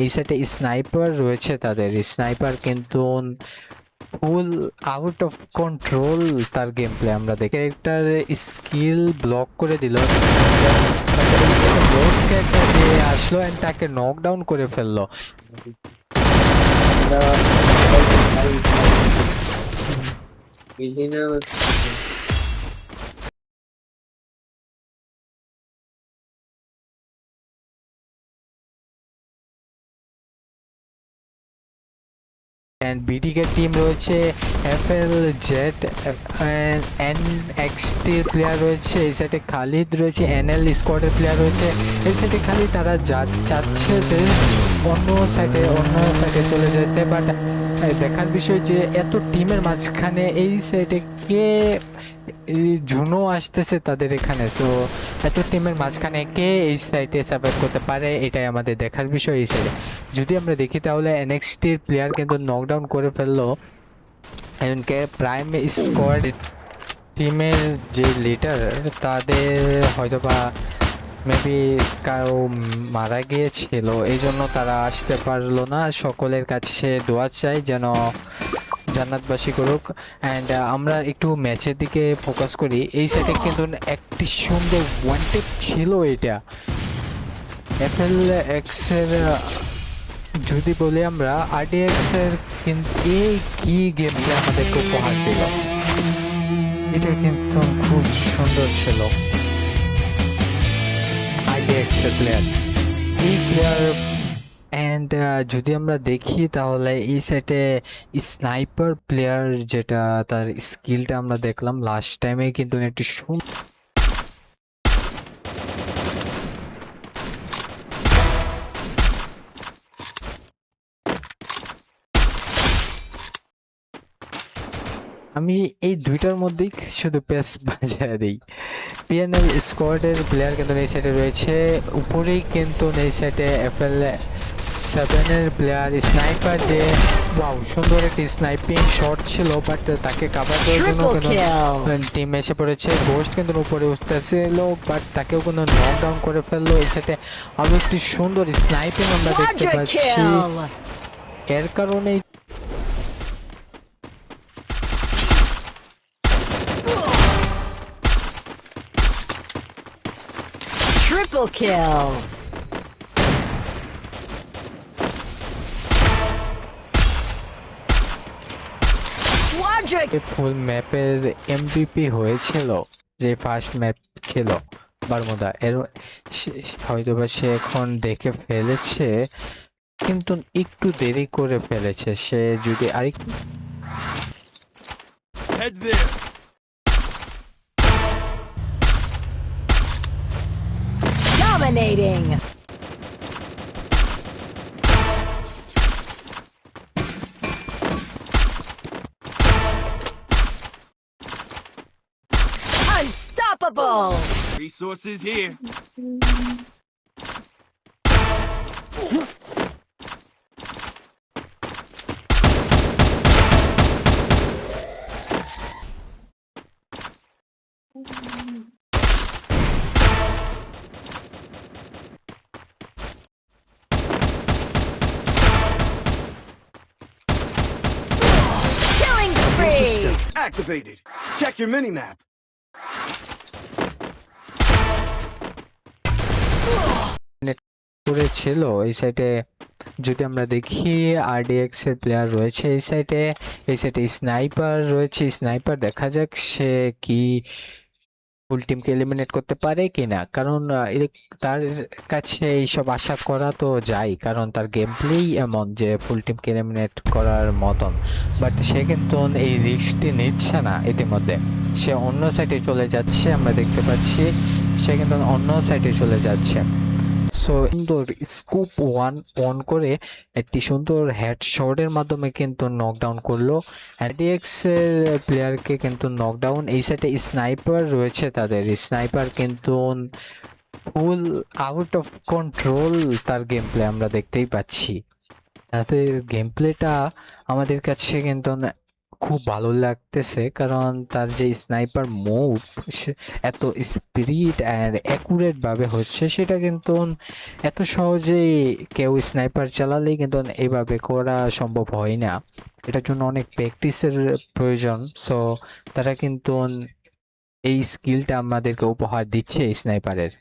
এই সাইডে স্নাইপার রয়েছে, তাদের স্নাইপার কিন্তু ফুল আউট অফ কন্ট্রোল। তার গেম প্লে আমরা দেখি ক্যারেক্টার স্কিল ব্লক করে দিল, ক্যারেক্টার দিয়ে আসলো এন্ড তাকে নকডাউন করে ফেললো। এন্ড বিডিকে টিম রয়েছে, এফএল জেড এনএক্সটি প্লেয়ার রয়েছে, এই সাইডে খালিদ রয়েছে, এনএল স্কোয়াডের প্লেয়ার রয়েছে। এই সাইডে খালি তারা চাচ্ছে যে অন্য সাইডে চলে যেতে, বাট দেখার বিষয় যে এত টিমের মাঝখানে এই সাইডে কে জুনো আসতেছে তাদের এখানে। সো এত টিমের মাঝখানে কে এই সাইডে সার্ভাইভ করতে পারে, এটাই আমাদের দেখার বিষয়। এই সাইডে যদি আমরা দেখি তাহলে এনএক্সটির প্লেয়ার কিন্তু নকডাউন করে ফেললো এমনকি প্রাইম স্কোয়াড টিমের যে লিডার তাদের হয়তোবা মেবি কারো মারা গিয়েছিল, এই জন্য তারা আসতে পারলো না। সকলের কাছে দোয়া চাই যেন জান্নাতবাসী করুক। অ্যান্ড আমরা একটু ম্যাচের দিকে ফোকাস করি। এই সাইডে কিন্তু একটি সুন্দর ওয়ান্টেড ছিল এটা এফএল এক্স এর। যদি বলি আমরা আরডিএক্স এর কিন্তু এই কি গেমটা আমাদেরকে উপহার দিল, এটা কিন্তু খুব সুন্দর ছিল। আরডিএক্স এর প্লেয়ার, এই প্লেয়ার অ্যান্ড যদি আমরা দেখি তাহলে এই সাইডে স্নাইপার প্লেয়ার যেটা তার স্কিলটা আমরা দেখলাম লাস্ট টাইমে কিন্তু একটি আমি এই দুইটার মধ্যেই শুধু পেস বাজায় দিই। পিএনএল স্কোয়াডের প্লেয়ার কিন্তু এই সাইডে রয়েছে, উপরেই কিন্তু এই সাইডে এফএল 7 এর প্লেয়ার স্নাইপার দিয়ে ওয়াও সুন্দর একটি স্নাইপিং শট ছিল, বাট তাকে কভার দেওয়ার জন্য কিন্তু টিম এসে পড়েছে। গোস্ট কিন্তু উপরে উঠতেছিল, বাট তাকেও কিন্তু নকডাউন করে ফেললো। এই সাইডে আরো একটি সুন্দর স্নাইপিং আমরা দেখতে পাচ্ছি, এর কারণেই Triple kill. ফুল ম্যাপের এমভিপি হয়েছিল যে ফার্স্ট ম্যাপ ছিল বারমুদা এর, হয়তোবা সে এখন দেখে ফেলেছে কিন্তু একটু দেরি করে ফেলেছে। সে যদি আরেকটু Dominating. Unstoppable. Resources here. Killing spree. Activated. Check your minimap. করেছিল এই সাইডে। যদি আমরা দেখি আরডিএক্স এর প্লেয়ার রয়েছে এই সাইডে, স্নাইপার রয়েছে। স্নাইপার দেখা যাক সে কি ফুল টিমকে এলিমিনেট করতে পারে কিনা, কারণ তার কাছে এইসব আশা করা তো যায়, কারণ তার গেম প্লেই এমন যে ফুল টিমকে এলিমিনেট করার মতন। বাট সে কিন্তু এই রিস্কটি নিচ্ছে না, ইতিমধ্যে সে অন্য সাইডে চলে যাচ্ছে, আমরা দেখতে পাচ্ছি সে কিন্তু অন্য সাইডে চলে যাচ্ছে। সো সুন্দর স্কুপ ওয়ান অন করে একটি সুন্দর হেডশটের মাধ্যমে কিন্তু নকডাউন করলো আরডিএক্স এর প্লেয়ারকে কিন্তু নকডাউন। এই সাইডে স্নাইপার রয়েছে, তাদের স্নাইপার কিন্তু ফুল আউট অফ কন্ট্রোল। তার গেম প্লে আমরা দেখতেই পাচ্ছি, তাদের গেম প্লেটা আমাদের কাছে কিন্তু খুব ভালো লাগতেছে, কারণ তার যে স্নাইপার মুভ এত স্পিরিট অ্যান্ড অ্যাকুরেট ভাবে হচ্ছে, সেটা কিন্তু এত সহজেই কেউ স্নাইপার চালালেই কিন্তু এইভাবে করা সম্ভব হয় না। এটার জন্য অনেক প্র্যাকটিসের প্রয়োজন। সো তারা কিন্তু এই স্কিলটা আমাদেরকে উপহার দিচ্ছে স্নাইপারের।